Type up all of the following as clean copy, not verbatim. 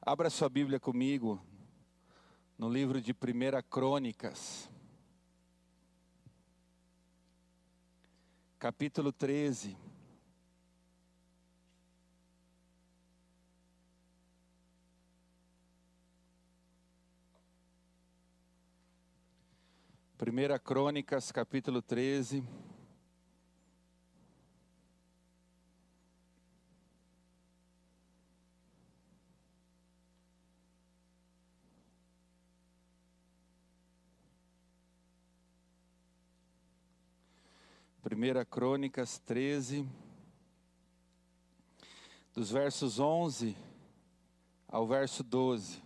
Abra sua Bíblia comigo no livro de 1 Crônicas, capítulo 13. Primeira Crônicas, capítulo 13. Primeira Crônicas 13, dos versos 11 ao verso 12.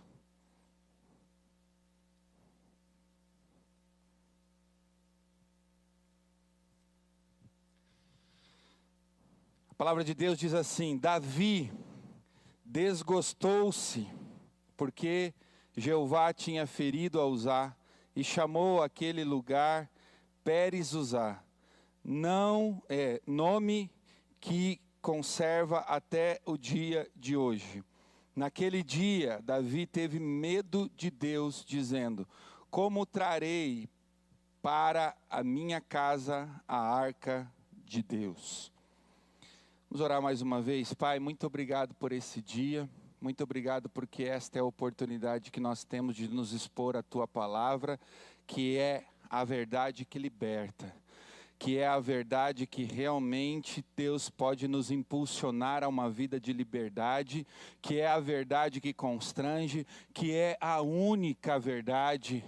A palavra de Deus diz assim: Davi desgostou-se, porque Jeová tinha ferido a Uzá, e chamou aquele lugar Pérez-Uzá. Não é nome que conserva até o dia de hoje. Naquele dia, Davi teve medo de Deus, dizendo: como trarei para a minha casa a arca de Deus? Vamos orar mais uma vez. Pai, muito obrigado por esse dia. Muito obrigado porque esta é a oportunidade que nós temos de nos expor à Tua palavra, que é a verdade que liberta, que é a verdade que realmente Deus pode nos impulsionar a uma vida de liberdade, que é a verdade que constrange, que é a única verdade,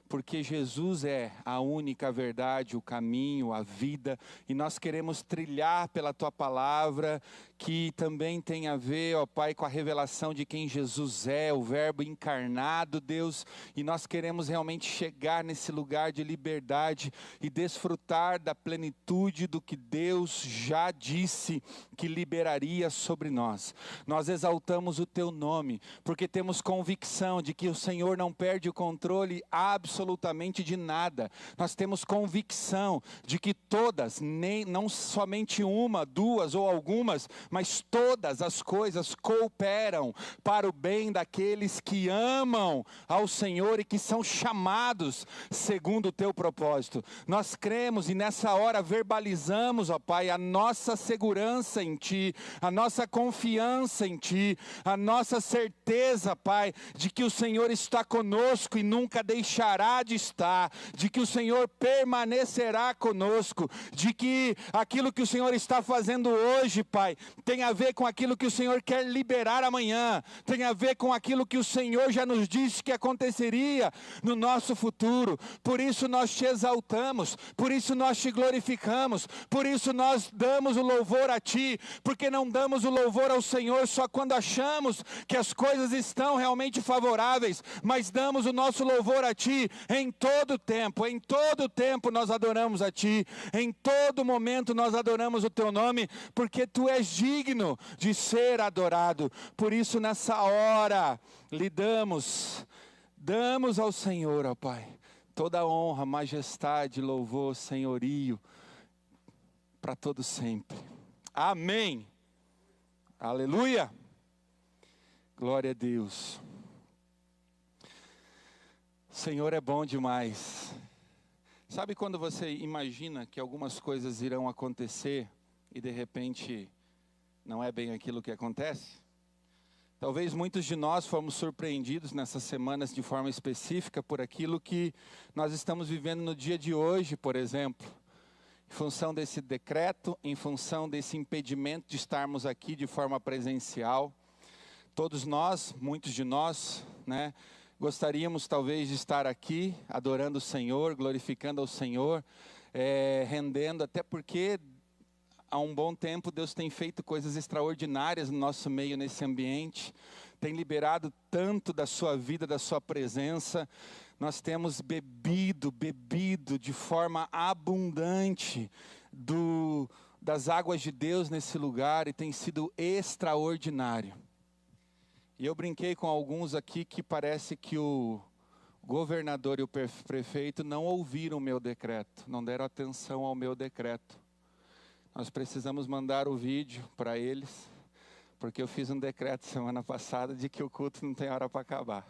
porque Jesus é a única verdade, o caminho, a vida, e nós queremos trilhar pela Tua palavra, que também tem a ver, ó Pai, com a revelação de quem Jesus é, o Verbo encarnado, Deus, e nós queremos realmente chegar nesse lugar de liberdade e desfrutar da plenitude do que Deus já disse que liberaria sobre nós. Nós exaltamos o Teu nome, porque temos convicção de que o Senhor não perde o controle absolutamente de nada. Nós temos convicção de que todas, não somente uma, duas ou algumas, mas todas as coisas cooperam para o bem daqueles que amam ao Senhor e que são chamados segundo o Teu propósito. Nós cremos e nessa hora verbalizamos, ó Pai, a nossa segurança em Ti, a nossa confiança em Ti, a nossa certeza, Pai, de que o Senhor está conosco e nunca deixará de estar, de que o Senhor permanecerá conosco, de que aquilo que o Senhor está fazendo hoje, Pai, tem a ver com aquilo que o Senhor quer liberar amanhã, tem a ver com aquilo que o Senhor já nos disse que aconteceria no nosso futuro. Por isso nós Te exaltamos, por isso nós Te glorificamos, por isso nós damos o louvor a Ti, porque não damos o louvor ao Senhor só quando achamos que as coisas estão realmente favoráveis, mas damos o nosso louvor a Ti em todo tempo nós adoramos a Ti, em todo momento nós adoramos o Teu nome, porque Tu és digno de ser adorado. Por isso nessa hora damos ao Senhor, ó Pai, toda honra, majestade, louvor, senhorio, para todo sempre. Amém. Aleluia. Glória a Deus. O Senhor é bom demais. Sabe quando você imagina que algumas coisas irão acontecer e de repente não é bem aquilo que acontece? Talvez muitos de nós fomos surpreendidos nessas semanas de forma específica por aquilo que nós estamos vivendo no dia de hoje, por exemplo. Em função desse decreto, em função desse impedimento de estarmos aqui de forma presencial. Todos nós, muitos de nós, gostaríamos talvez de estar aqui, adorando o Senhor, glorificando ao Senhor, rendendo, até porque há um bom tempo Deus tem feito coisas extraordinárias no nosso meio, nesse ambiente, tem liberado tanto da sua vida, da sua presença. Nós temos bebido de forma abundante das águas de Deus nesse lugar, e tem sido extraordinário. E eu brinquei com alguns aqui que parece que o governador e o prefeito não ouviram o meu decreto, não deram atenção ao meu decreto. Nós precisamos mandar o vídeo para eles, porque eu fiz um decreto semana passada de que o culto não tem hora para acabar.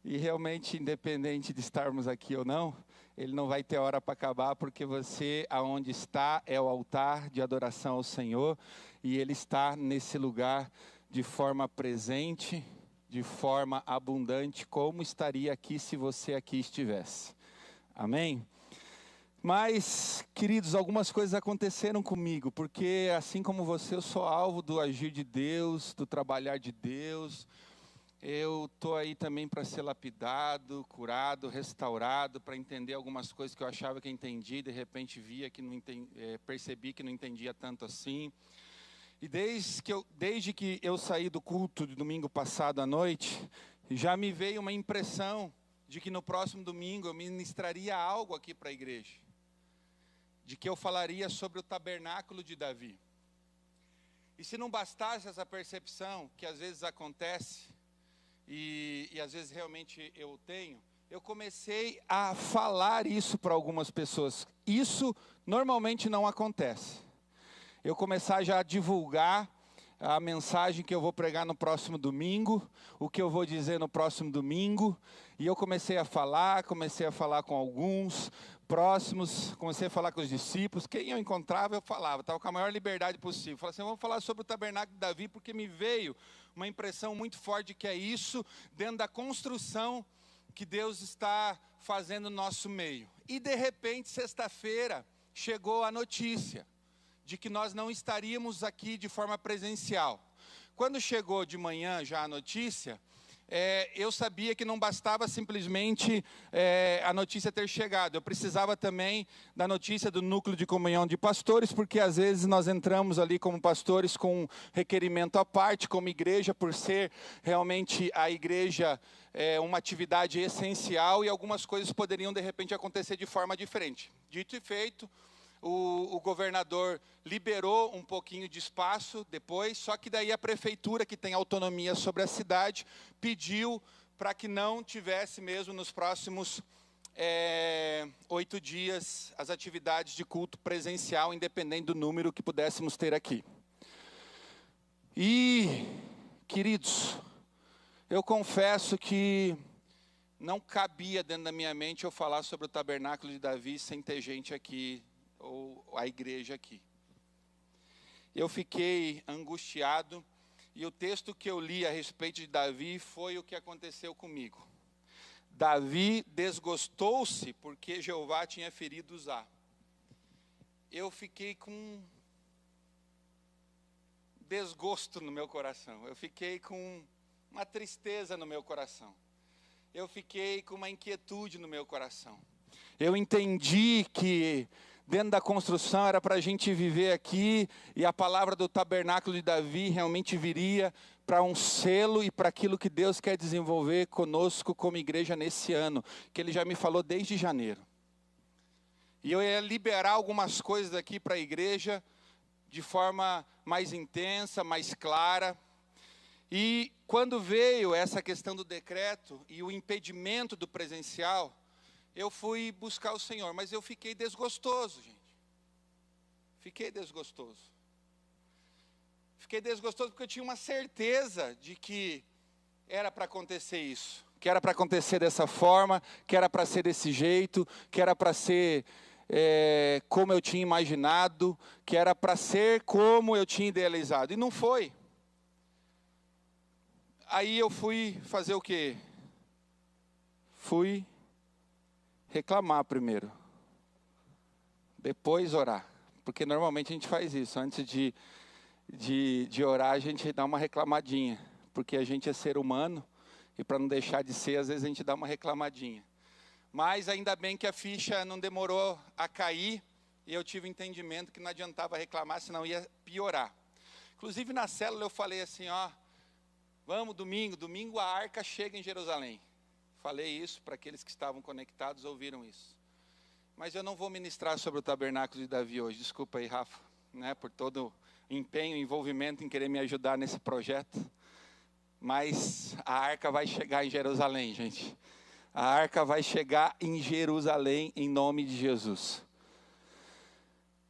E realmente, independente de estarmos aqui ou não, ele não vai ter hora para acabar, porque você, aonde está, é o altar de adoração ao Senhor, e Ele está nesse lugar de forma presente, de forma abundante, como estaria aqui se você aqui estivesse. Amém? Mas, queridos, algumas coisas aconteceram comigo, porque assim como você, eu sou alvo do agir de Deus, do trabalhar de Deus. Eu estou aí também para ser lapidado, curado, restaurado, para entender algumas coisas que eu achava que entendi, de repente via que não percebi que não entendia tanto assim. E desde que eu saí do culto de domingo passado à noite, já me veio uma impressão de que no próximo domingo eu ministraria algo aqui para a igreja. De que eu falaria sobre o tabernáculo de Davi. E se não bastasse essa percepção, que às vezes acontece, e às vezes realmente eu tenho, eu comecei a falar isso para algumas pessoas. Isso normalmente não acontece. Eu começar já a divulgar a mensagem que eu vou pregar no próximo domingo, o que eu vou dizer no próximo domingo, e eu comecei a falar com alguns próximos, comecei a falar com os discípulos, quem eu encontrava eu falava, estava com a maior liberdade possível. Falei assim, vamos falar sobre o tabernáculo de Davi, porque me veio uma impressão muito forte de que é isso, dentro da construção que Deus está fazendo no nosso meio. E de repente, sexta-feira, chegou a notícia de que nós não estaríamos aqui de forma presencial. Quando chegou de manhã já a notícia, eu sabia que não bastava simplesmente a notícia ter chegado. Eu precisava também da notícia do núcleo de comunhão de pastores, porque às vezes nós entramos ali como pastores com um requerimento à parte, como igreja, por ser realmente a igreja uma atividade essencial, e algumas coisas poderiam de repente acontecer de forma diferente. Dito e feito, o governador liberou um pouquinho de espaço depois, só que daí a prefeitura, que tem autonomia sobre a cidade, pediu para que não tivesse mesmo nos próximos 8 dias as atividades de culto presencial, independente do número que pudéssemos ter aqui. E, queridos, eu confesso que não cabia dentro da minha mente eu falar sobre o tabernáculo de Davi sem ter gente aqui, ou a igreja aqui. Eu fiquei angustiado, e o texto que eu li a respeito de Davi foi o que aconteceu comigo. Davi desgostou-se porque Jeová tinha ferido Uzá. Eu fiquei com desgosto no meu coração, eu fiquei com uma tristeza no meu coração, eu fiquei com uma inquietude no meu coração. Eu entendi que dentro da construção era para a gente viver aqui, e a palavra do tabernáculo de Davi realmente viria para um selo e para aquilo que Deus quer desenvolver conosco como igreja nesse ano, que Ele já me falou desde janeiro. E eu ia liberar algumas coisas aqui para a igreja de forma mais intensa, mais clara. E quando veio essa questão do decreto e o impedimento do presencial, eu fui buscar o Senhor, mas eu fiquei desgostoso, gente. Fiquei desgostoso. Fiquei desgostoso porque eu tinha uma certeza de que era para acontecer isso. Que era para acontecer dessa forma, que era para ser desse jeito, que era para ser como eu tinha imaginado, que era para ser como eu tinha idealizado. E não foi. Aí eu fui fazer o quê? Fui reclamar primeiro, depois orar, porque normalmente a gente faz isso, antes de orar a gente dá uma reclamadinha, porque a gente é ser humano, e para não deixar de ser, às vezes a gente dá uma reclamadinha, mas ainda bem que a ficha não demorou a cair, e eu tive o entendimento que não adiantava reclamar, senão ia piorar. Inclusive na célula eu falei assim, vamos domingo a arca chega em Jerusalém. Falei isso para aqueles que estavam conectados, ouviram isso. Mas eu não vou ministrar sobre o tabernáculo de Davi hoje. Desculpa aí, Rafa, por todo o empenho e envolvimento em querer me ajudar nesse projeto. Mas a arca vai chegar em Jerusalém, gente. A arca vai chegar em Jerusalém, em nome de Jesus.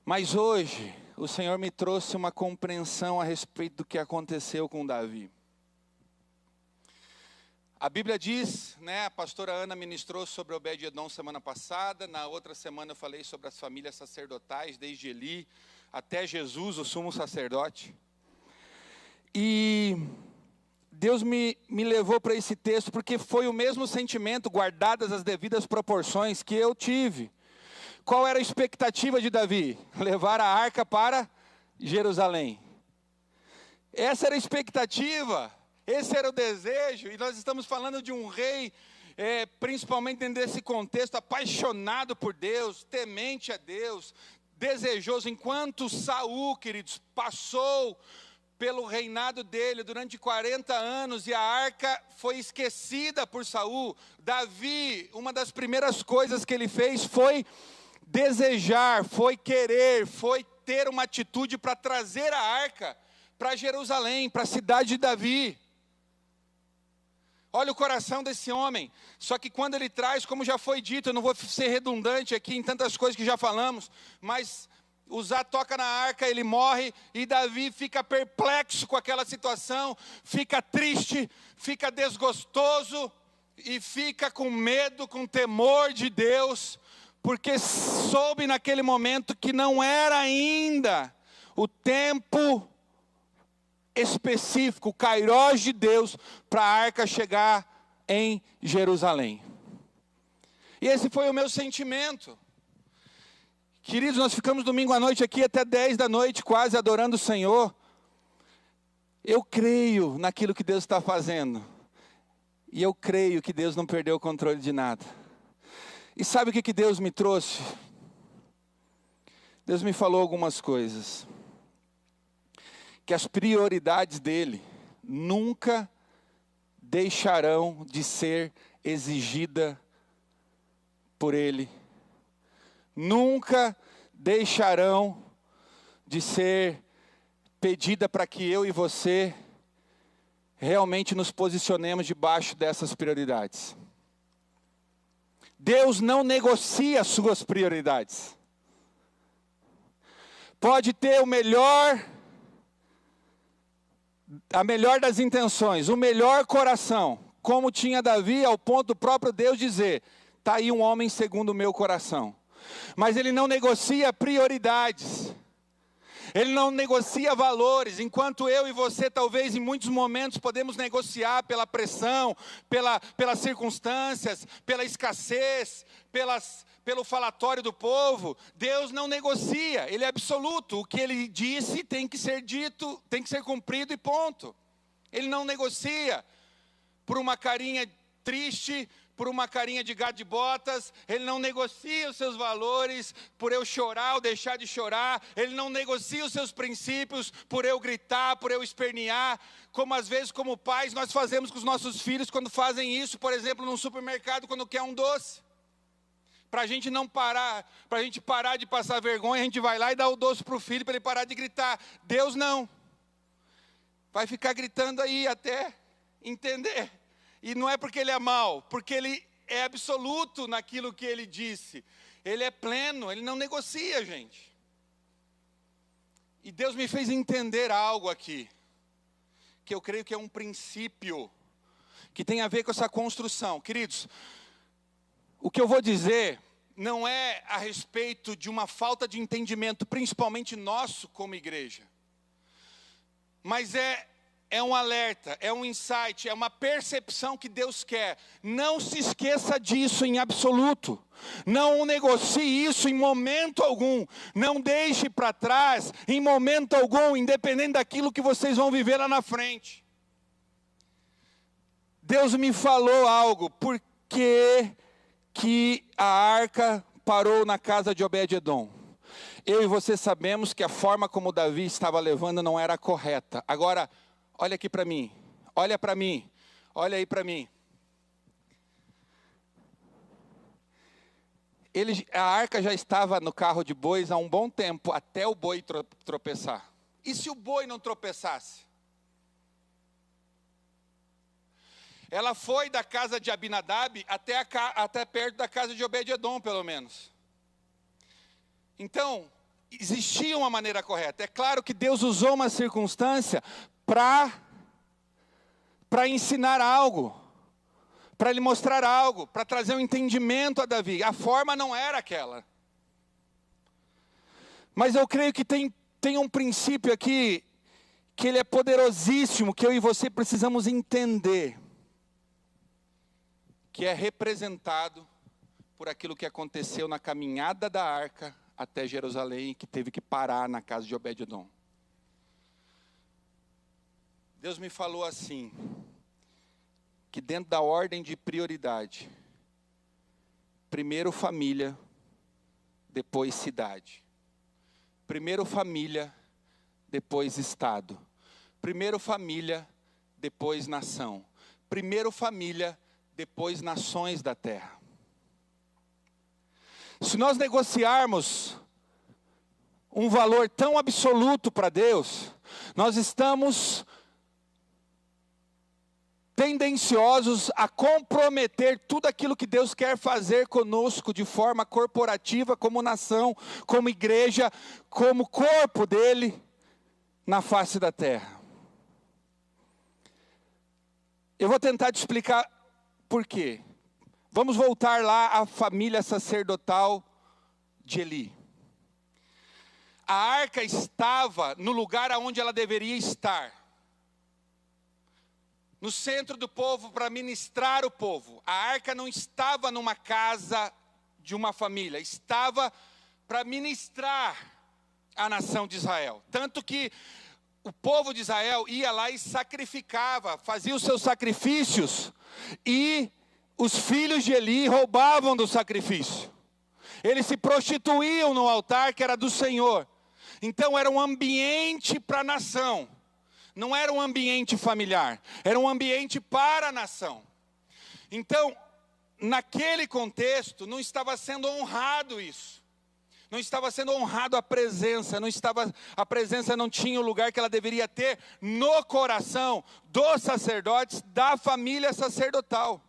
Mas hoje, o Senhor me trouxe uma compreensão a respeito do que aconteceu com Davi. A Bíblia diz, a pastora Ana ministrou sobre Obed-Edom semana passada, na outra semana eu falei sobre as famílias sacerdotais, desde Eli até Jesus, o sumo sacerdote. E Deus me levou para esse texto porque foi o mesmo sentimento, guardadas as devidas proporções, que eu tive. Qual era a expectativa de Davi? Levar a arca para Jerusalém. Essa era a expectativa, esse era o desejo, e nós estamos falando de um rei, principalmente dentro desse contexto, apaixonado por Deus, temente a Deus, desejoso, enquanto Saul, queridos, passou pelo reinado dele durante 40 anos, e a arca foi esquecida por Saul. Davi, uma das primeiras coisas que ele fez foi desejar, foi querer, foi ter uma atitude para trazer a arca para Jerusalém, para a cidade de Davi. Olha o coração desse homem. Só que quando ele traz, como já foi dito, eu não vou ser redundante aqui em tantas coisas que já falamos, mas Uzá toca na arca, ele morre, e Davi fica perplexo com aquela situação, fica triste, fica desgostoso, e fica com medo, com temor de Deus, porque soube naquele momento que não era ainda o tempo específico, o kairós de Deus, para a arca chegar em Jerusalém. E esse foi o meu sentimento. Queridos, nós ficamos domingo à noite aqui até 10 da noite, quase adorando o Senhor. Eu creio naquilo que Deus está fazendo. E eu creio que Deus não perdeu o controle de nada. E sabe o que Deus me trouxe? Deus me falou algumas coisas. Que as prioridades dele nunca deixarão de ser exigida por ele. Nunca deixarão de ser pedida para que eu e você realmente nos posicionemos debaixo dessas prioridades. Deus não negocia as suas prioridades. Pode ter a melhor das intenções, o melhor coração, como tinha Davi, ao ponto do próprio Deus dizer: está aí um homem segundo o meu coração. Mas ele não negocia prioridades, ele não negocia valores, enquanto eu e você talvez em muitos momentos podemos negociar pela pressão, pelas circunstâncias, pela escassez, pelo falatório do povo. Deus não negocia, ele é absoluto, o que ele disse tem que ser dito, tem que ser cumprido e ponto. Ele não negocia por uma carinha triste, por uma carinha de gato de botas, ele não negocia os seus valores por eu chorar ou deixar de chorar, ele não negocia os seus princípios por eu gritar, por eu espernear, como às vezes como pais nós fazemos com os nossos filhos quando fazem isso, por exemplo, num supermercado quando quer um doce. Para a gente não parar, para a gente parar de passar vergonha, a gente vai lá e dá o doce para o filho para ele parar de gritar. Deus não, vai ficar gritando aí até entender. E não é porque ele é mau, porque ele é absoluto naquilo que ele disse. Ele é pleno, ele não negocia, gente. E Deus me fez entender algo aqui, que eu creio que é um princípio, que tem a ver com essa construção. Queridos, o que eu vou dizer não é a respeito de uma falta de entendimento, principalmente nosso como igreja. Mas é um alerta, é um insight, é uma percepção que Deus quer. Não se esqueça disso em absoluto. Não negocie isso em momento algum. Não deixe para trás em momento algum, independente daquilo que vocês vão viver lá na frente. Deus me falou algo. Por que a arca parou na casa de Obed-Edom? Eu e você sabemos que a forma como Davi estava levando não era correta. Agora, olha aqui para mim, olha para mim, olha aí para mim. A arca já estava no carro de bois há um bom tempo, até o boi tropeçar. E se o boi não tropeçasse? Ela foi da casa de Abinadab até perto da casa de Obed-Edom, pelo menos. Então, existia uma maneira correta. É claro que Deus usou uma circunstância para ensinar algo, para lhe mostrar algo, para trazer um entendimento a Davi. A forma não era aquela. Mas eu creio que tem um princípio aqui, que ele é poderosíssimo, que eu e você precisamos entender, que é representado por aquilo que aconteceu na caminhada da arca até Jerusalém, que teve que parar na casa de Obed-edom. Deus me falou assim, que dentro da ordem de prioridade, primeiro família, depois cidade. Primeiro família, depois estado. Primeiro família, depois nação. Primeiro família, depois nações da terra. Se nós negociarmos um valor tão absoluto para Deus, nós estamos tendenciosos a comprometer tudo aquilo que Deus quer fazer conosco de forma corporativa, como nação, como igreja, como corpo dele na face da terra. Eu vou tentar te explicar por quê. Vamos voltar lá à família sacerdotal de Eli. A arca estava no lugar onde ela deveria estar. No centro do povo, para ministrar o povo. A arca não estava numa casa de uma família, estava para ministrar a nação de Israel. Tanto que o povo de Israel ia lá e sacrificava, fazia os seus sacrifícios, e os filhos de Eli roubavam do sacrifício. Eles se prostituíam no altar que era do Senhor. Então era um ambiente para a nação. Não era um ambiente familiar, era um ambiente para a nação. Então, naquele contexto, não estava sendo honrado isso. Não estava sendo honrado a presença, a presença não tinha o lugar que ela deveria ter no coração dos sacerdotes, da família sacerdotal.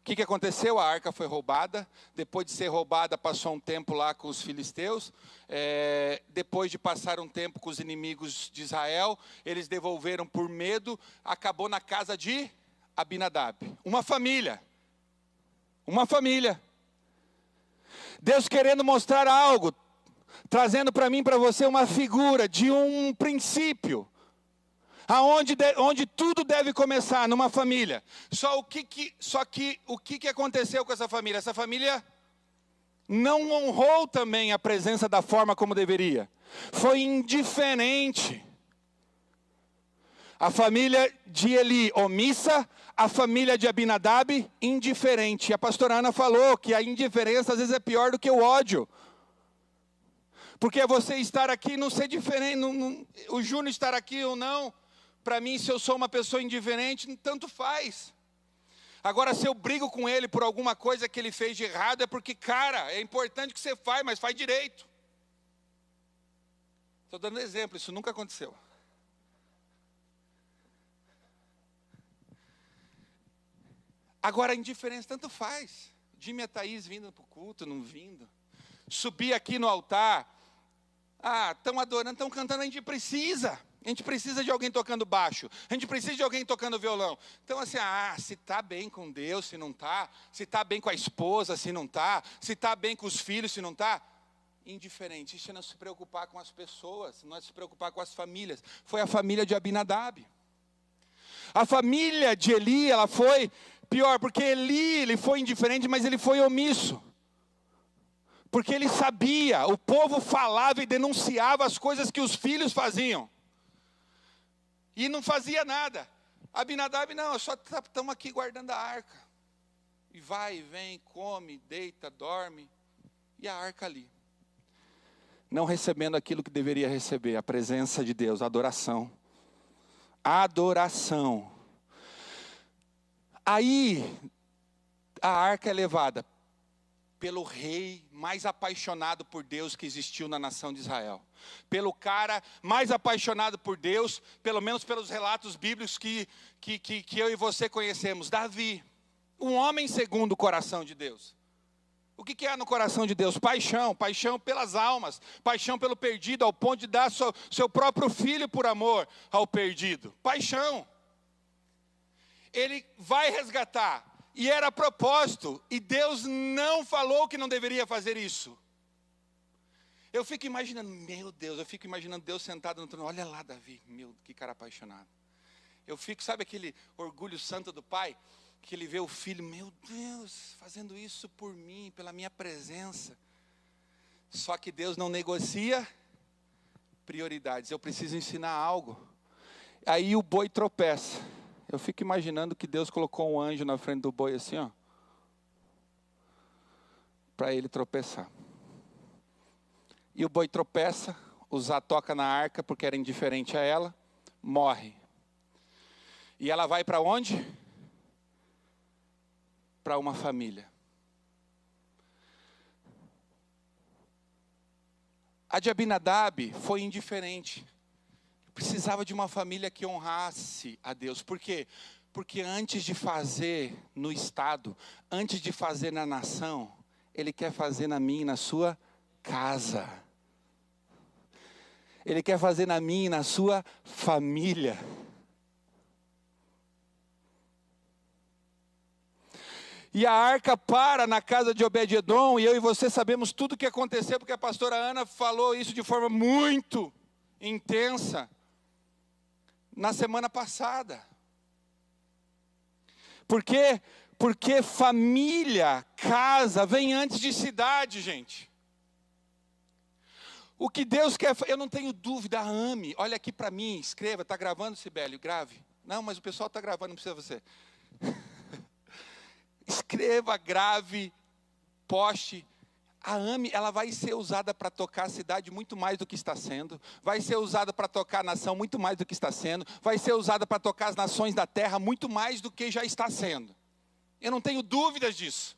O que aconteceu? A arca foi roubada. Depois de ser roubada, passou um tempo lá com os filisteus. Depois de passar um tempo com os inimigos de Israel, eles devolveram por medo. Acabou na casa de Abinadab. Uma família. Uma família. Deus querendo mostrar algo, trazendo para mim e para você uma figura de um princípio. Onde tudo deve começar, numa família. Só que o que aconteceu com essa família? Essa família não honrou também a presença da forma como deveria. Foi indiferente. A família de Eli, omissa. A família de Abinadab, indiferente. A pastora Ana falou que a indiferença às vezes é pior do que o ódio. Porque é você estar aqui e não ser diferente. O Júnior estar aqui ou não. Para mim, se eu sou uma pessoa indiferente, tanto faz. Agora, se eu brigo com ele por alguma coisa que ele fez de errado, é porque, cara, é importante que você faz, mas faz direito. Estou dando exemplo, isso nunca aconteceu. Agora, a indiferença tanto faz. Jimmy e a Thaís vindo para o culto, não vindo. Subir aqui no altar. Estão adorando, estão cantando, a gente precisa. A gente precisa de alguém tocando baixo. A gente precisa de alguém tocando violão. Então assim, se está bem com Deus, se não está. Se está bem com a esposa, se não está. Se está bem com os filhos, se não está. Indiferente. Isso é não se preocupar com as pessoas. Não é se preocupar com as famílias. Foi a família de Abinadab. A família de Eli, ela foi pior. Porque ele foi indiferente, mas ele foi omisso. Porque ele sabia. O povo falava e denunciava as coisas que os filhos faziam. E não fazia nada. Abinadab, não, só estamos aqui guardando a arca. E vai e vem, come, deita, dorme. E a arca ali. Não recebendo aquilo que deveria receber, a presença de Deus, a adoração. Adoração. Aí, a arca é levada pelo rei mais apaixonado por Deus que existiu na nação de Israel. Pelo cara mais apaixonado por Deus, pelo menos pelos relatos bíblicos que eu e você conhecemos. Davi, um homem segundo o coração de Deus. O que há no coração de Deus? Paixão, paixão pelas almas, paixão pelo perdido, ao ponto de dar seu próprio filho por amor ao perdido. Paixão. Ele vai resgatar, e era propósito, e Deus não falou que não deveria fazer isso. Eu fico imaginando, meu Deus, eu fico imaginando Deus sentado no trono, olha lá Davi, meu, que cara apaixonado. Eu fico, sabe aquele orgulho santo do pai? Que ele vê o filho, meu Deus, fazendo isso por mim, pela minha presença. Só que Deus não negocia prioridades, eu preciso ensinar algo. Aí o boi tropeça. Eu fico imaginando que Deus colocou um anjo na frente do boi assim, ó, para ele tropeçar. E o boi tropeça, Uzá toca na arca porque era indiferente a ela, morre. E ela vai para onde? Para uma família. A de Abinadab foi indiferente. Precisava de uma família que honrasse a Deus. Por quê? Porque antes de fazer no estado, antes de fazer na nação, Ele quer fazer na minha e na sua casa. Ele quer fazer na minha e na sua família. E a arca para na casa de Obed-edom, e eu e você sabemos tudo o que aconteceu, porque a pastora Ana falou isso de forma muito intensa na semana passada. Por quê? Porque família, casa, vem antes de cidade, gente. O que Deus quer, eu não tenho dúvida, ame, olha aqui para mim, escreva, está gravando, Sibélio, grave. Não, mas o pessoal está gravando, não precisa você. Escreva, grave, poste. A AME, ela vai ser usada para tocar a cidade muito mais do que está sendo. Vai ser usada para tocar a nação muito mais do que está sendo. Vai ser usada para tocar as nações da terra muito mais do que já está sendo. Eu não tenho dúvidas disso.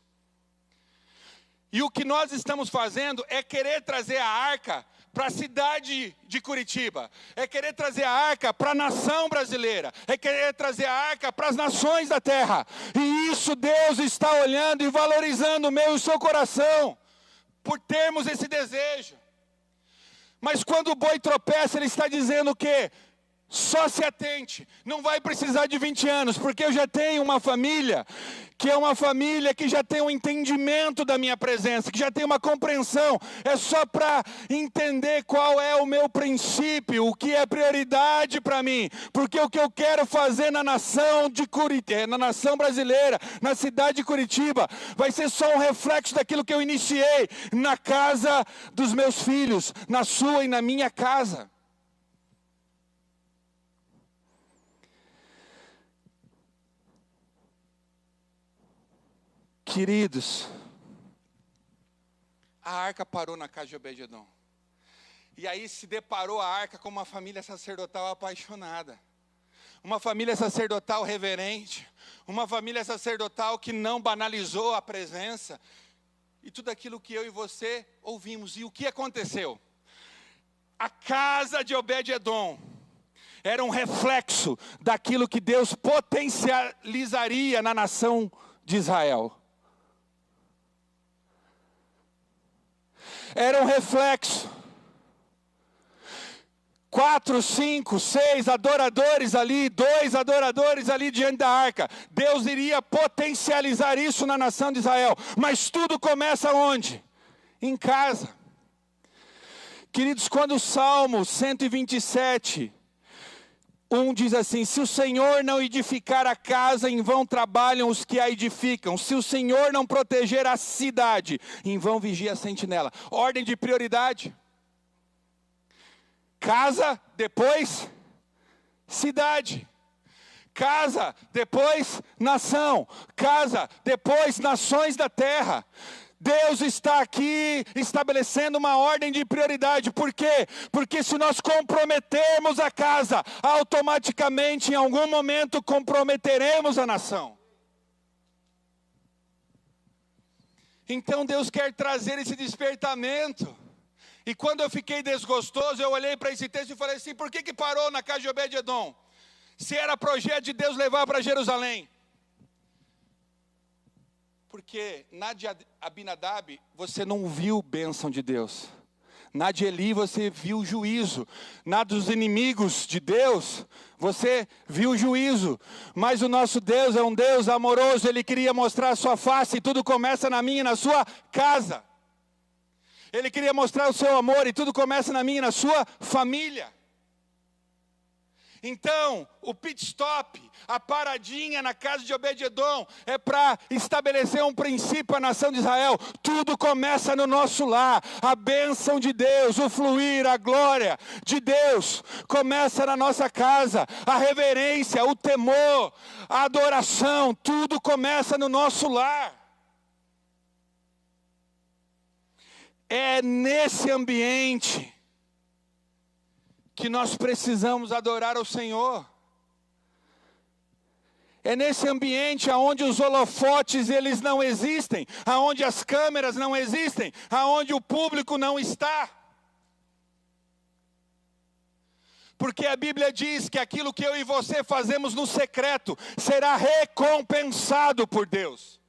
E o que nós estamos fazendo é querer trazer a arca para a cidade de Curitiba. É querer trazer a arca para a nação brasileira. É querer trazer a arca para as nações da terra. E isso Deus está olhando e valorizando o meu e o seu coração, por termos esse desejo. Mas quando o boi tropeça, ele está dizendo o quê? Só se atente, não vai precisar de 20 anos, porque eu já tenho uma família, que é uma família que já tem um entendimento da minha presença, que já tem uma compreensão. É só para entender qual é o meu princípio, o que é prioridade para mim, porque o que eu quero fazer na nação de Curitiba, na nação brasileira, na cidade de Curitiba, vai ser só um reflexo daquilo que eu iniciei na casa dos meus filhos, na sua e na minha casa. Queridos, a arca parou na casa de Obed-edom. E aí se deparou a arca com uma família sacerdotal apaixonada. Uma família sacerdotal reverente. Uma família sacerdotal que não banalizou a presença. E tudo aquilo que eu e você ouvimos. E o que aconteceu? A casa de Obed-edom era um reflexo daquilo que Deus potencializaria na nação de Israel. Era um reflexo. 4, 5, 6 adoradores ali, 2 adoradores ali diante da arca. Deus iria potencializar isso na nação de Israel. Mas tudo começa onde? Em casa. Queridos, quando o Salmo 127, 1 diz assim: se o Senhor não edificar a casa, em vão trabalham os que a edificam. Se o Senhor não proteger a cidade, em vão vigia a sentinela. Ordem de prioridade. Casa, depois cidade. Casa, depois nação. Casa, depois nações da terra. Deus está aqui estabelecendo uma ordem de prioridade. Por quê? Porque se nós comprometermos a casa, automaticamente em algum momento comprometeremos a nação. Então Deus quer trazer esse despertamento. E quando eu fiquei desgostoso, eu olhei para esse texto e falei assim: por que parou na casa de Obed-edom? Se era projeto de Deus levar para Jerusalém. Porque na de Abinadab você não viu bênção de Deus. Na de Eli você viu juízo. Na dos inimigos de Deus você viu juízo. Mas o nosso Deus é um Deus amoroso. Ele queria mostrar a sua face e tudo começa na minha e na sua casa. Ele queria mostrar o seu amor e tudo começa na minha e na sua família. Então, o pit stop, a paradinha na casa de Obed-edom, é para estabelecer um princípio à nação de Israel. Tudo começa no nosso lar. A bênção de Deus, o fluir, a glória de Deus começa na nossa casa. A reverência, o temor, a adoração, tudo começa no nosso lar. É nesse ambiente que nós precisamos adorar ao Senhor. É nesse ambiente aonde os holofotes eles não existem, aonde as câmeras não existem, aonde o público não está. Porque a Bíblia diz que aquilo que eu e você fazemos no secreto será recompensado por Deus.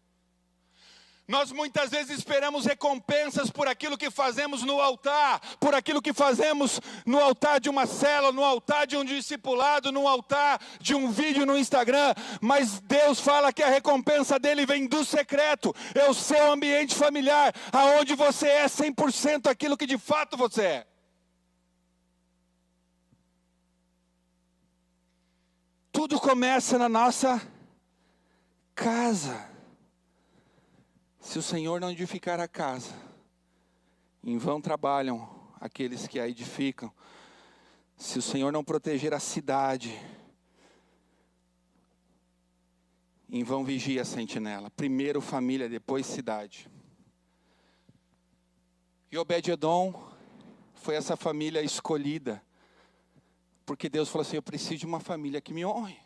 Nós muitas vezes esperamos recompensas por aquilo que fazemos no altar, por aquilo que fazemos no altar de uma célula, no altar de um discipulado, no altar de um vídeo no Instagram. Mas Deus fala que a recompensa dele vem do secreto, é o seu ambiente familiar, aonde você é 100% aquilo que de fato você é. Tudo começa na nossa casa. Se o Senhor não edificar a casa, em vão trabalham aqueles que a edificam. Se o Senhor não proteger a cidade, em vão vigia a sentinela. Primeiro família, depois cidade. E Obed-edom foi essa família escolhida, porque Deus falou assim: eu preciso de uma família que me honre.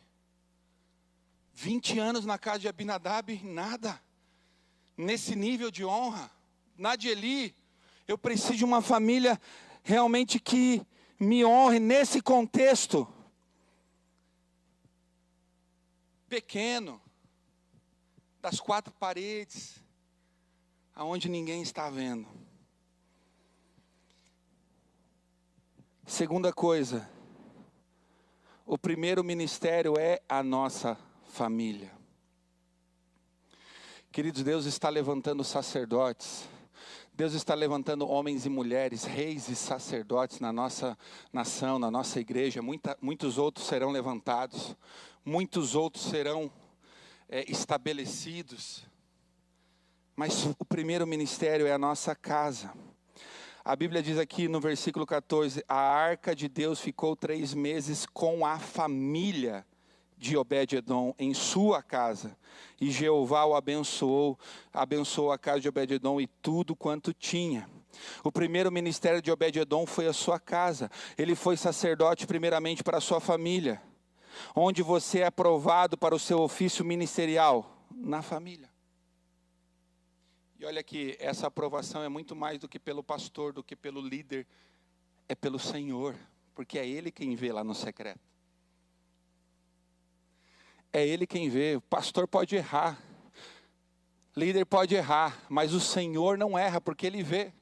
20 anos na casa de Abinadab, nada. Nesse nível de honra. Na de Eli, eu preciso de uma família realmente que me honre nesse contexto pequeno, das 4 paredes, aonde ninguém está vendo. Segunda coisa, o primeiro ministério é a nossa família. Queridos, Deus está levantando sacerdotes, Deus está levantando homens e mulheres, reis e sacerdotes na nossa nação, na nossa igreja. Muitos outros serão levantados, muitos outros serão estabelecidos. Mas o primeiro ministério é a nossa casa. A Bíblia diz aqui no versículo 14, a arca de Deus ficou 3 meses com a família de Obed-edom em sua casa, e Jeová o abençoou a casa de Obed-edom e tudo quanto tinha. O primeiro ministério de Obed-edom foi a sua casa. Ele foi sacerdote primeiramente para a sua família. Onde você é aprovado para o seu ofício ministerial? Na família. E olha que essa aprovação é muito mais do que pelo pastor, do que pelo líder, é pelo Senhor, porque é Ele quem vê lá no secreto. É Ele quem vê. O pastor pode errar, líder pode errar, mas o Senhor não erra, porque Ele vê.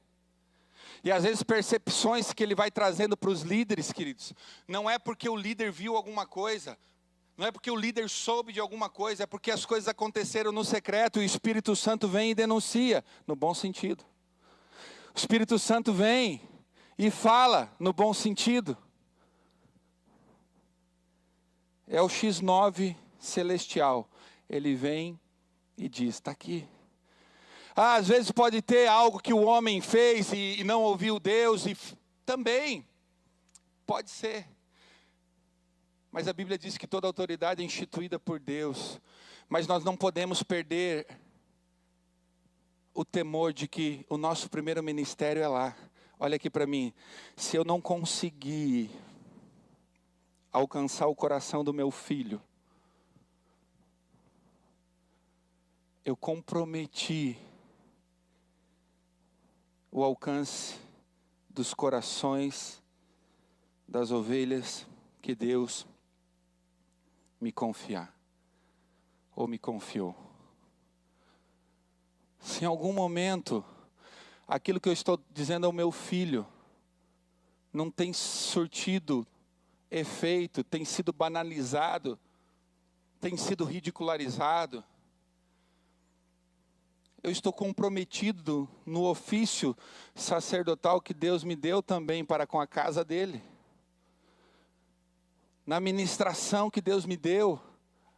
E às vezes percepções que Ele vai trazendo para os líderes, queridos, não é porque o líder viu alguma coisa, não é porque o líder soube de alguma coisa, é porque as coisas aconteceram no secreto e o Espírito Santo vem e denuncia, no bom sentido. O Espírito Santo vem e fala no bom sentido. É o X9 celestial. Ele vem e diz, está aqui. Às vezes pode ter algo que o homem fez e não ouviu Deus, e também pode ser. Mas a Bíblia diz que toda autoridade é instituída por Deus. Mas nós não podemos perder o temor de que o nosso primeiro ministério é lá. Olha aqui para mim, se eu não conseguir alcançar o coração do meu filho, eu comprometi o alcance dos corações das ovelhas que Deus me confiar, ou me confiou. Se em algum momento aquilo que eu estou dizendo ao meu filho não tem surtido efeito, tem sido banalizado, tem sido ridicularizado, eu estou comprometido no ofício sacerdotal que Deus me deu também para com a casa dele. Na ministração que Deus me deu,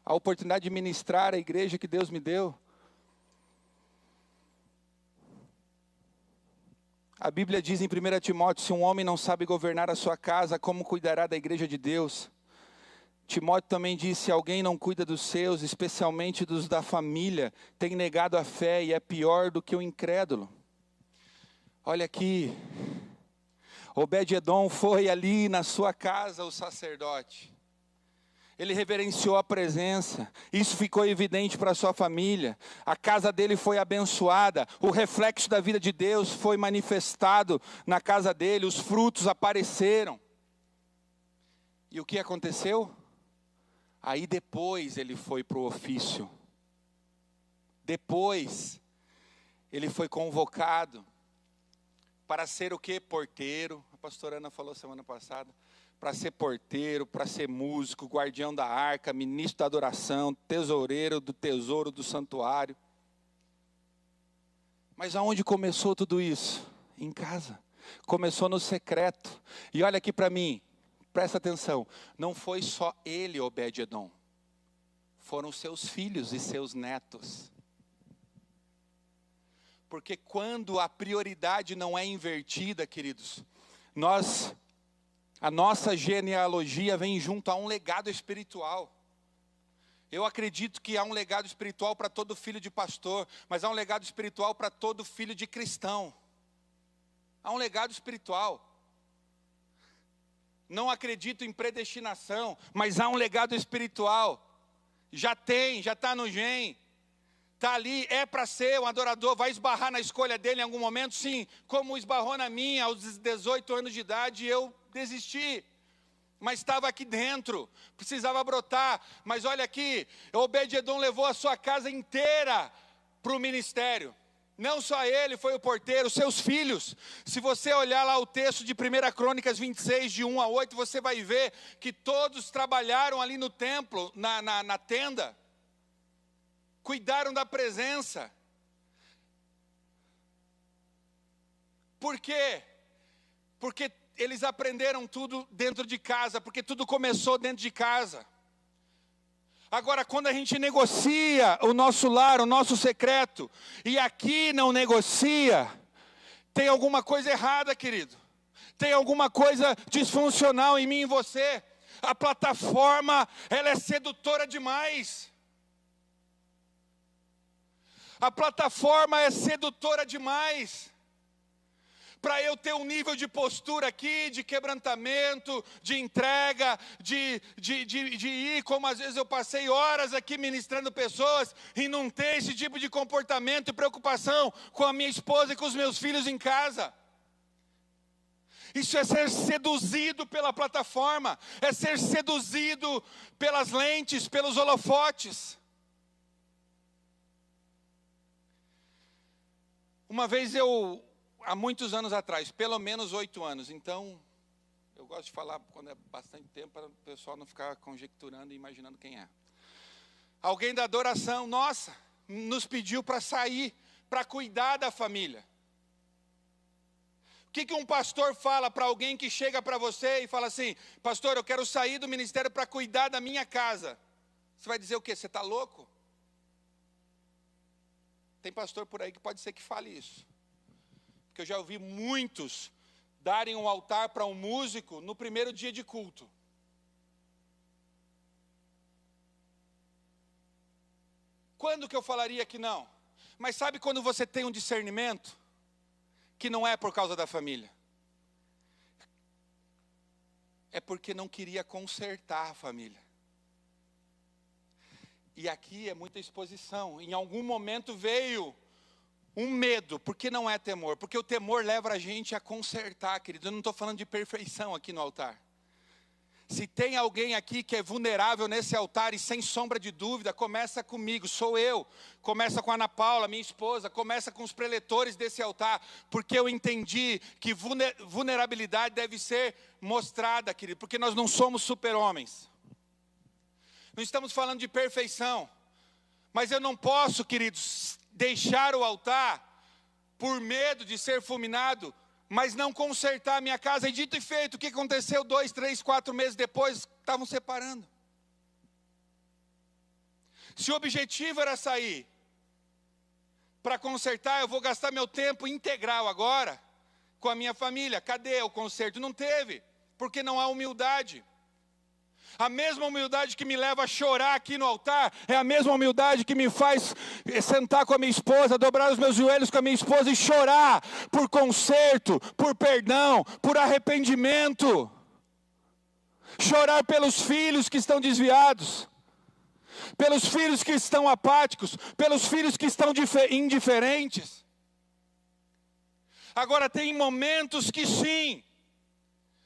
a oportunidade de ministrar a igreja que Deus me deu. A Bíblia diz em 1 Timóteo, se um homem não sabe governar a sua casa, como cuidará da igreja de Deus? Timóteo também diz, se alguém não cuida dos seus, especialmente dos da família, tem negado a fé e é pior do que o incrédulo. Olha aqui, Obed-edom foi ali na sua casa o sacerdote. Ele reverenciou a presença, isso ficou evidente para a sua família. A casa dele foi abençoada, o reflexo da vida de Deus foi manifestado na casa dele, os frutos apareceram. E o que aconteceu? Aí depois ele foi para o ofício. Depois ele foi convocado para ser o quê? Porteiro. A pastora Ana falou semana passada. Para ser porteiro, para ser músico, guardião da arca, ministro da adoração, tesoureiro do tesouro do santuário. Mas aonde começou tudo isso? Em casa. Começou no secreto. E olha aqui para mim, presta atenção. Não foi só ele, Obed-edom. Foram seus filhos e seus netos. Porque quando a prioridade não é invertida, queridos, a nossa genealogia vem junto a um legado espiritual. Eu acredito que há um legado espiritual para todo filho de pastor, mas há um legado espiritual para todo filho de cristão. Há um legado espiritual. Não acredito em predestinação, mas há um legado espiritual. Já está no gene. Está ali, é para ser um adorador, vai esbarrar na escolha dele em algum momento? Sim, como esbarrou na minha, aos 18 anos de idade, eu desisti. Mas estava aqui dentro, precisava brotar. Mas olha aqui, Obed-edom levou a sua casa inteira para o ministério. Não só ele, foi o porteiro, seus filhos. Se você olhar lá o texto de 1 Crônicas 26, de 1 a 8, você vai ver que todos trabalharam ali no templo, na tenda. Cuidaram da presença. Por quê? Porque eles aprenderam tudo dentro de casa, porque tudo começou dentro de casa. Agora, quando a gente negocia o nosso lar, o nosso secreto, e aqui não negocia, tem alguma coisa errada, querido. Tem alguma coisa disfuncional em mim e em você. A plataforma, ela é sedutora demais. A plataforma é sedutora demais. Para eu ter um nível de postura aqui, de quebrantamento, de entrega, de ir, como às vezes eu passei horas aqui ministrando pessoas, e não ter esse tipo de comportamento e preocupação com a minha esposa e com os meus filhos em casa. Isso é ser seduzido pela plataforma, é ser seduzido pelas lentes, pelos holofotes. Uma vez há muitos anos atrás, pelo menos 8 anos, então, eu gosto de falar quando é bastante tempo, para o pessoal não ficar conjecturando e imaginando quem é. Alguém da adoração, nossa, nos pediu para sair, para cuidar da família. O que um pastor fala para alguém que chega para você e fala assim, pastor, eu quero sair do ministério para cuidar da minha casa? Você vai dizer o quê? Você está louco? Tem pastor por aí que pode ser que fale isso. Porque eu já ouvi muitos darem um altar para um músico no primeiro dia de culto. Quando que eu falaria que não? Mas sabe quando você tem um discernimento? Que não é por causa da família. É porque não queria consertar a família. E aqui é muita exposição. Em algum momento veio um medo, porque não é temor, porque o temor leva a gente a consertar, querido. Eu não estou falando de perfeição aqui no altar. Se tem alguém aqui que é vulnerável nesse altar e sem sombra de dúvida, começa comigo, sou eu. Começa com a Ana Paula, minha esposa, começa com os preletores desse altar, porque eu entendi que vulnerabilidade deve ser mostrada, querido, porque nós não somos super-homens. Não estamos falando de perfeição, mas eu não posso, queridos, deixar o altar por medo de ser fulminado, mas não consertar a minha casa. E dito e feito, o que aconteceu 2, 3, 4 meses depois? Estavam separando. Se o objetivo era sair para consertar, eu vou gastar meu tempo integral agora com a minha família. Cadê o conserto? Não teve, porque não há humildade. A mesma humildade que me leva a chorar aqui no altar, é a mesma humildade que me faz sentar com a minha esposa, dobrar os meus joelhos com a minha esposa e chorar por conserto, por perdão, por arrependimento. Chorar pelos filhos que estão desviados, pelos filhos que estão apáticos, pelos filhos que estão indiferentes. Agora tem momentos que sim,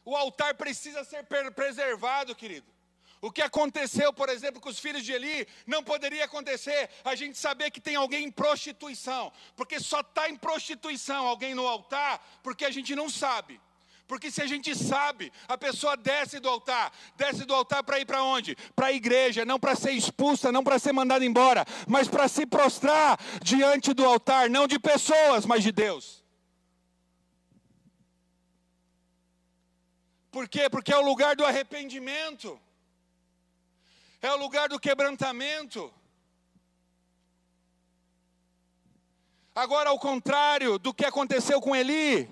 o altar precisa ser preservado, querido. O que aconteceu, por exemplo, com os filhos de Eli, não poderia acontecer. A gente saber que tem alguém em prostituição, porque só está em prostituição alguém no altar, porque a gente não sabe. Porque se a gente sabe, a pessoa desce do altar para ir para onde? Para a igreja, não para ser expulsa, não para ser mandada embora, mas para se prostrar diante do altar, não de pessoas, mas de Deus. Por quê? Porque é o lugar do arrependimento. É o lugar do quebrantamento. Agora, ao contrário do que aconteceu com Eli,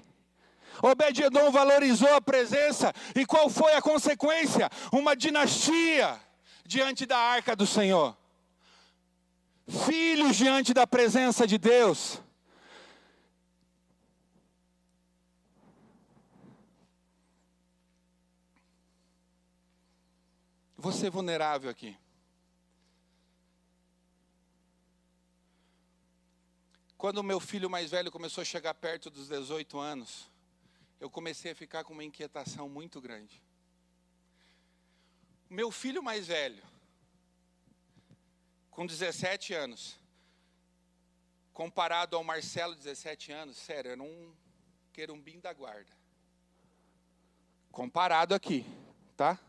Obed-edom valorizou a presença. E qual foi a consequência? Uma dinastia diante da arca do Senhor. Filhos diante da presença de Deus. Vou ser vulnerável aqui. Quando o meu filho mais velho começou a chegar perto dos 18 anos, eu comecei a ficar com uma inquietação muito grande. Meu filho mais velho, com 17 anos, comparado ao Marcelo, 17 anos, sério, era um querumbim da guarda. Comparado aqui, tá?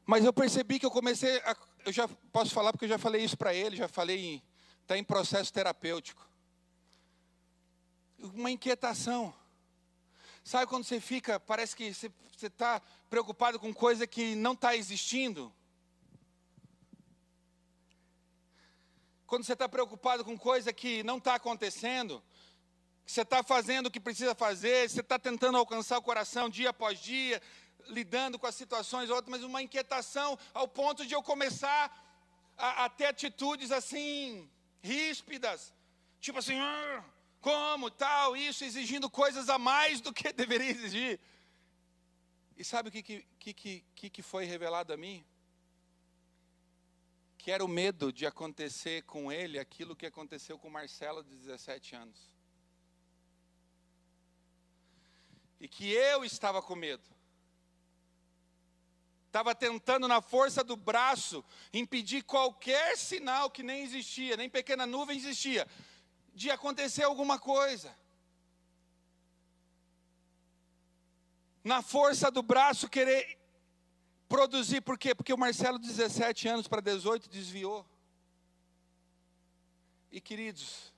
Mas eu percebi que eu já posso falar porque eu já falei isso para ele, está em processo terapêutico. Uma inquietação. Sabe quando você fica, parece que você está preocupado com coisa que não está existindo? Quando você está preocupado com coisa que não está acontecendo, que você está fazendo o que precisa fazer, você está tentando alcançar o coração dia após dia, lidando com as situações outras, mas uma inquietação ao ponto de eu começar a ter atitudes assim, ríspidas, tipo assim, como, tal, isso, exigindo coisas a mais do que deveria exigir. E sabe o que foi revelado a mim? Que era o medo de acontecer com ele aquilo que aconteceu com o Marcelo de 17 anos. E que eu estava com medo. Estava tentando na força do braço impedir qualquer sinal que nem existia, nem pequena nuvem existia, de acontecer alguma coisa. Na força do braço querer produzir, por quê? Porque o Marcelo, de 17 anos para 18, desviou. E queridos,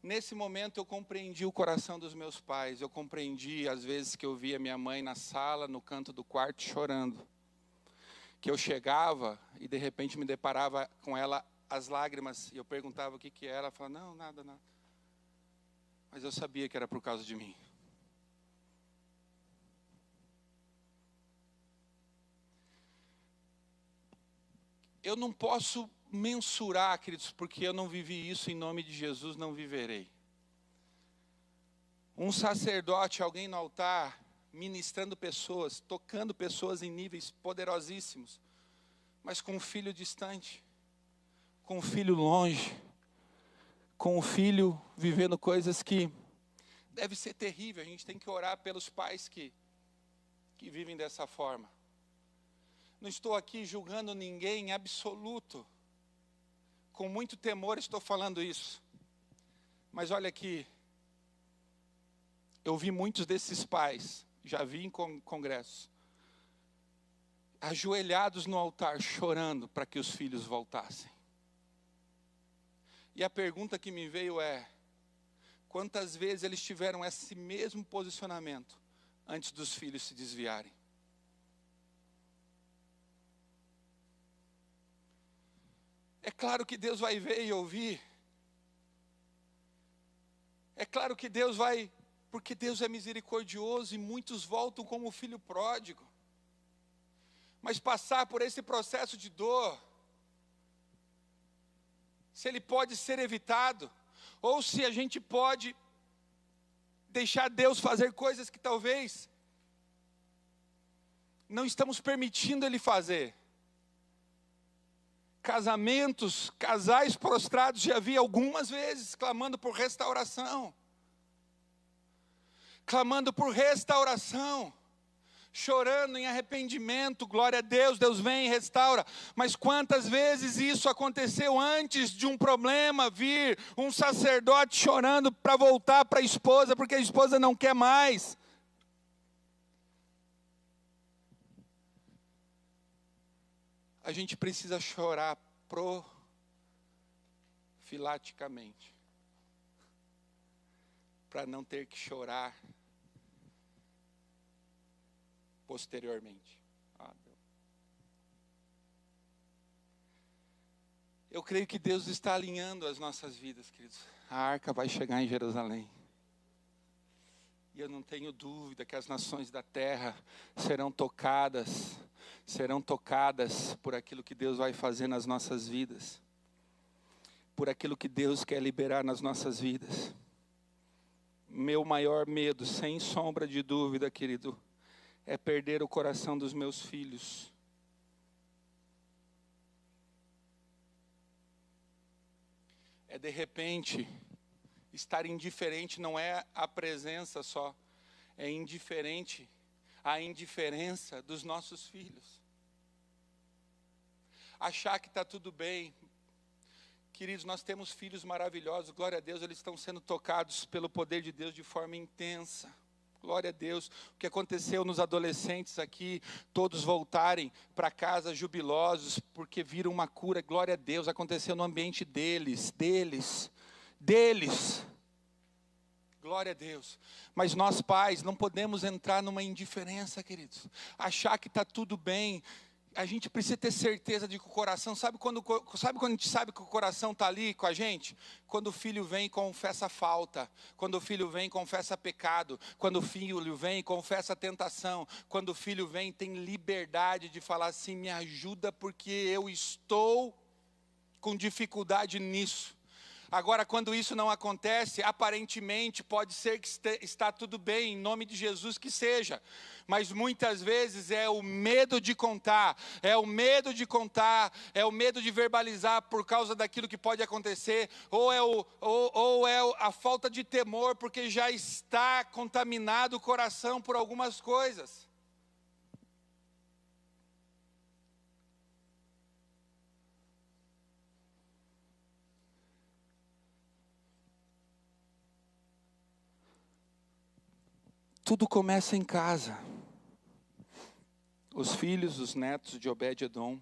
nesse momento eu compreendi o coração dos meus pais. Eu compreendi as vezes que eu via minha mãe na sala, no canto do quarto, chorando. Que eu chegava e de repente me deparava com ela, as lágrimas, e eu perguntava o que era. Ela falava, não, nada. Mas eu sabia que era por causa de mim. Eu não posso mensurar, queridos, porque eu não vivi isso, em nome de Jesus não viverei. Um sacerdote, alguém no altar, ministrando pessoas, tocando pessoas em níveis poderosíssimos, mas com um filho distante, com um filho longe, com um filho vivendo coisas que deve ser terrível. A gente tem que orar pelos pais que vivem dessa forma. Não estou aqui julgando ninguém em absoluto. Com muito temor estou falando isso. Mas olha aqui, eu vi muitos desses pais, já vi em congressos, ajoelhados no altar, chorando para que os filhos voltassem. E a pergunta que me veio é, quantas vezes eles tiveram esse mesmo posicionamento antes dos filhos se desviarem? É claro que Deus vai ver e ouvir. É claro que Deus vai, porque Deus é misericordioso e muitos voltam como o filho pródigo. Mas passar por esse processo de dor, se ele pode ser evitado, ou se a gente pode deixar Deus fazer coisas que talvez não estamos permitindo Ele fazer. Casais prostrados, já vi algumas vezes, clamando por restauração. Clamando por restauração. Chorando em arrependimento, glória a Deus, Deus vem e restaura. Mas quantas vezes isso aconteceu antes de um problema vir, um sacerdote chorando para voltar para a esposa, porque a esposa não quer mais. A gente precisa chorar profilaticamente, para não ter que chorar posteriormente. Eu creio que Deus está alinhando as nossas vidas, queridos. A arca vai chegar em Jerusalém. E eu não tenho dúvida que as nações da terra serão tocadas por aquilo que Deus vai fazer nas nossas vidas. Por aquilo que Deus quer liberar nas nossas vidas. Meu maior medo, sem sombra de dúvida, querido, é perder o coração dos meus filhos. É de repente, estar indiferente não é a presença só, é indiferente a indiferença dos nossos filhos. Achar que está tudo bem. Queridos, nós temos filhos maravilhosos, glória a Deus, eles estão sendo tocados pelo poder de Deus de forma intensa. Glória a Deus, o que aconteceu nos adolescentes aqui, todos voltarem para casa jubilosos, porque viram uma cura, glória a Deus, aconteceu no ambiente deles. Glória a Deus. Mas nós pais não podemos entrar numa indiferença, queridos. Achar que está tudo bem. A gente precisa ter certeza de que o coração, sabe quando a gente sabe que o coração está ali com a gente? Quando o filho vem e confessa falta, quando o filho vem e confessa pecado, quando o filho vem e confessa tentação, quando o filho vem e tem liberdade de falar assim, me ajuda porque eu estou com dificuldade nisso. Agora, quando isso não acontece, aparentemente pode ser que está tudo bem, em nome de Jesus que seja. Mas muitas vezes é o medo de contar, é o medo de verbalizar por causa daquilo que pode acontecer, ou é a falta de temor, porque já está contaminado o coração por algumas coisas. Tudo começa em casa. Os filhos, os netos de Obed-edom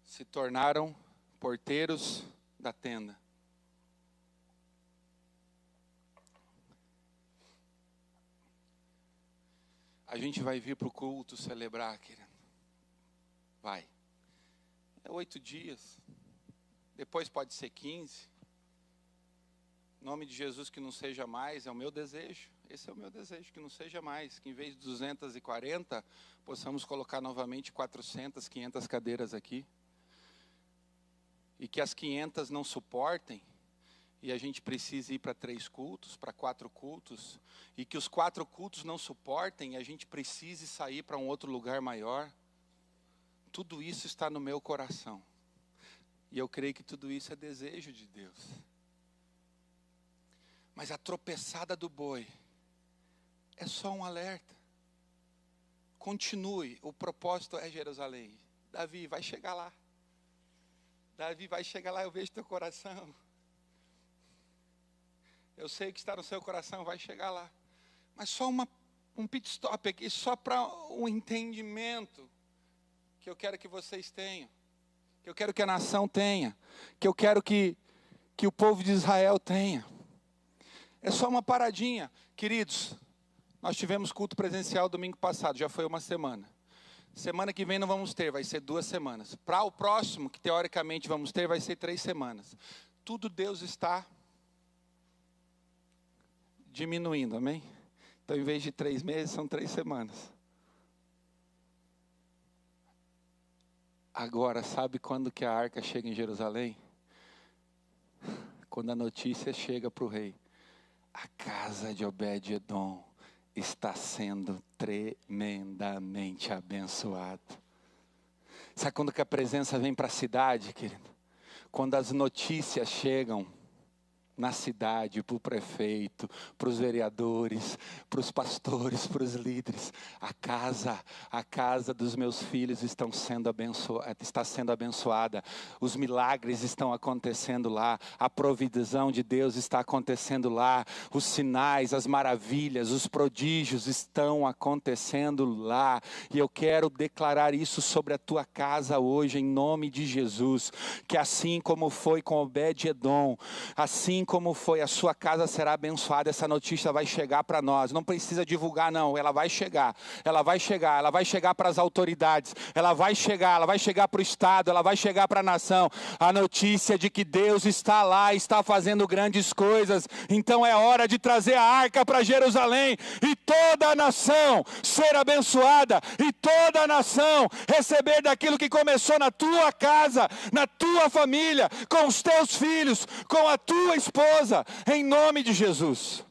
se tornaram porteiros da tenda. A gente vai vir para o culto celebrar, querido. Vai. É 8 dias. Depois pode ser 15. Em nome de Jesus que não seja mais, é o meu desejo. Esse é o meu desejo, que não seja mais. Que em vez de 240, possamos colocar novamente 400, 500 cadeiras aqui. E que as 500 não suportem. E a gente precise ir para 3 cultos, para 4 cultos. E que os 4 cultos não suportem e a gente precise sair para um outro lugar maior. Tudo isso está no meu coração. E eu creio que tudo isso é desejo de Deus. Mas a tropeçada do boi é só um alerta. continue, o propósito é Jerusalém. Davi, vai chegar lá. Davi, vai chegar lá, eu vejo teu coração. Eu sei o que está no seu coração, vai chegar lá. Mas só um pit stop aqui, só para um entendimento que eu quero que vocês tenham. Que eu quero que a nação tenha. Que eu quero que o povo de Israel tenha. É só uma paradinha. Queridos, nós tivemos culto presencial domingo passado, já foi uma semana. Semana que vem não vamos ter, vai ser 2 semanas. Para o próximo, que teoricamente vamos ter, vai ser 3 semanas. Tudo Deus está diminuindo, amém? Então, em vez de 3 meses, são 3 semanas. Agora, sabe quando que a arca chega em Jerusalém? Quando a notícia chega para o rei. A casa de Obed-edom está sendo tremendamente abençoada. Sabe quando que a presença vem para a cidade, querido? Quando as notícias chegam na cidade, para o prefeito, para os vereadores, para os pastores, para os líderes. A casa dos meus filhos está sendo abençoada. Os milagres estão acontecendo lá. A provisão de Deus está acontecendo lá. Os sinais, as maravilhas, os prodígios estão acontecendo lá. E eu quero declarar isso sobre a tua casa hoje, em nome de Jesus. Que assim como foi com Obed-edom, assim como foi, a sua casa será abençoada. Essa notícia vai chegar para nós. Não precisa divulgar, não. Ela vai chegar. Ela vai chegar. Ela vai chegar para as autoridades. Ela vai chegar para o Estado. Ela vai chegar para a nação. A notícia de que Deus está lá, está fazendo grandes coisas. Então é hora de trazer a arca para Jerusalém e toda a nação ser abençoada e toda a nação receber daquilo que começou na tua casa, na tua família, com os teus filhos, com a tua esposa, em nome de Jesus.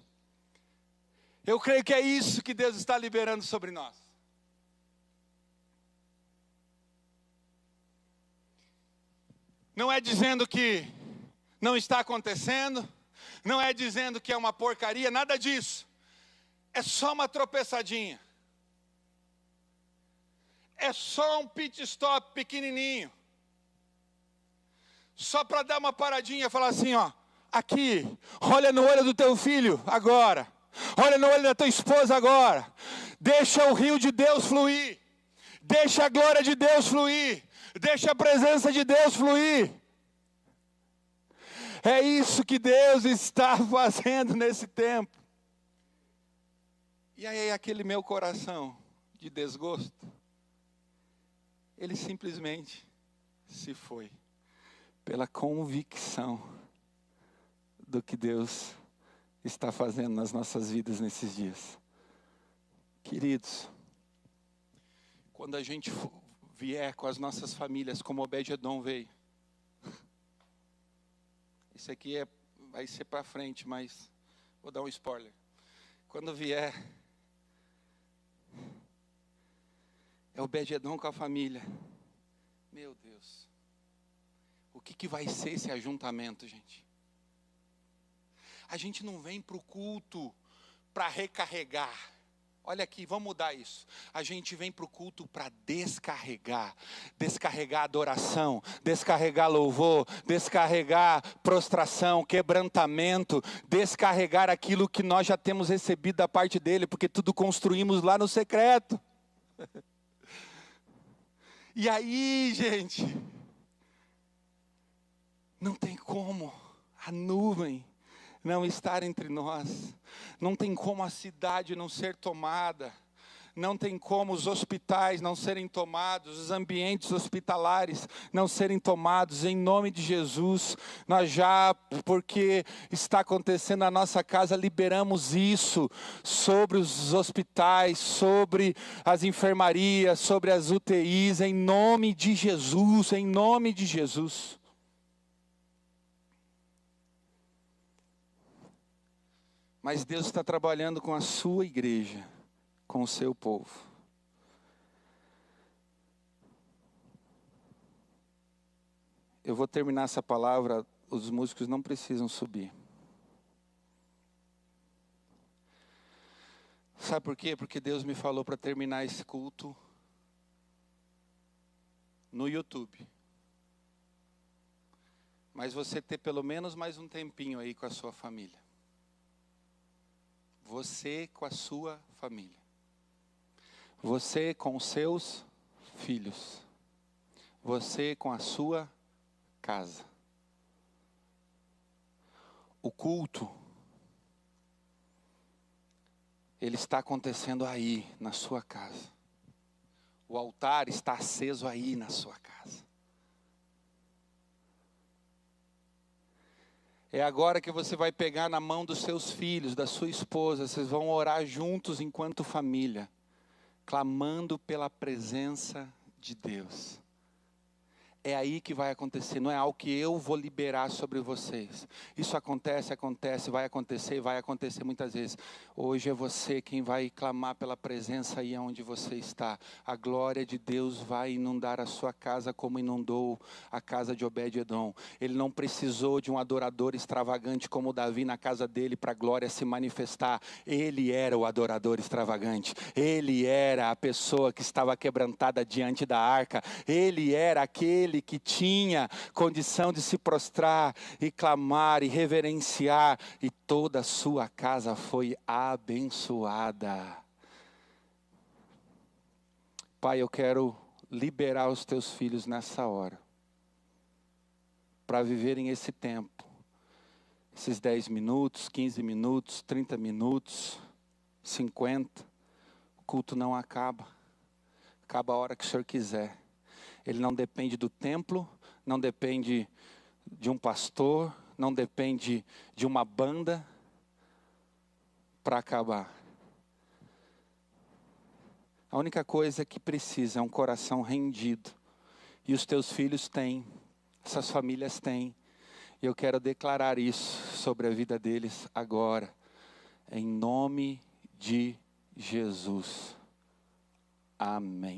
Eu creio que é isso que Deus está liberando sobre nós. Não é dizendo que não está acontecendo, não é dizendo que é uma porcaria, nada disso. É só uma tropeçadinha. É só um pit stop pequenininho. Só para dar uma paradinha e falar assim, ó. Aqui, olha no olho do teu filho agora. Olha no olho da tua esposa agora. Deixa o rio de Deus fluir. Deixa a glória de Deus fluir. Deixa a presença de Deus fluir. É isso que Deus está fazendo nesse tempo. E aí aquele meu coração de desgosto, ele simplesmente se foi. Pela convicção do que Deus está fazendo nas nossas vidas nesses dias. Queridos, quando a gente vier com as nossas famílias, como Obed-edom veio, isso aqui vai ser para frente, mas vou dar um spoiler. Quando vier, é Obed-edom com a família. Meu Deus, o que vai ser esse ajuntamento, gente? A gente não vem para o culto para recarregar. Olha aqui, vamos mudar isso. A gente vem para o culto para descarregar. Descarregar adoração, descarregar louvor, descarregar prostração, quebrantamento, descarregar aquilo que nós já temos recebido da parte dele, porque tudo construímos lá no secreto. E aí, gente, não tem como a nuvem não estar entre nós, não tem como a cidade não ser tomada, não tem como os hospitais não serem tomados, os ambientes hospitalares não serem tomados, em nome de Jesus. Nós já, porque está acontecendo na nossa casa, liberamos isso sobre os hospitais, sobre as enfermarias, sobre as UTIs, em nome de Jesus, em nome de Jesus. Mas Deus está trabalhando com a sua igreja, com o seu povo. Eu vou terminar essa palavra, os músicos não precisam subir. Sabe por quê? Porque Deus me falou para terminar esse culto no YouTube. Mas você ter pelo menos mais um tempinho aí com a sua família. Você com a sua família. Você com os seus filhos. Você com a sua casa. O culto, ele está acontecendo aí, na sua casa. O altar está aceso aí na sua casa. É agora que você vai pegar na mão dos seus filhos, da sua esposa, vocês vão orar juntos enquanto família, clamando pela presença de Deus. É aí que vai acontecer, não é algo que eu vou liberar sobre vocês. Isso acontece, vai acontecer e vai acontecer muitas vezes. Hoje é você quem vai clamar pela presença aí onde você está. A glória de Deus vai inundar a sua casa como inundou a casa de Obed-edom. Ele não precisou de um adorador extravagante como Davi na casa dele para a glória se manifestar. Ele era o adorador extravagante. Ele era a pessoa que estava quebrantada diante da arca. Ele era aquele que tinha condição de se prostrar e clamar e reverenciar, e toda a sua casa foi abençoada. Pai, eu quero liberar os teus filhos nessa hora, para viverem esse tempo, esses 10 minutos, 15 minutos, 30 minutos, 50, o culto não acaba a hora que o Senhor quiser. Ele não depende do templo, não depende de um pastor, não depende de uma banda para acabar. A única coisa que precisa é um coração rendido. E os teus filhos têm, essas famílias têm. E eu quero declarar isso sobre a vida deles agora, em nome de Jesus. Amém.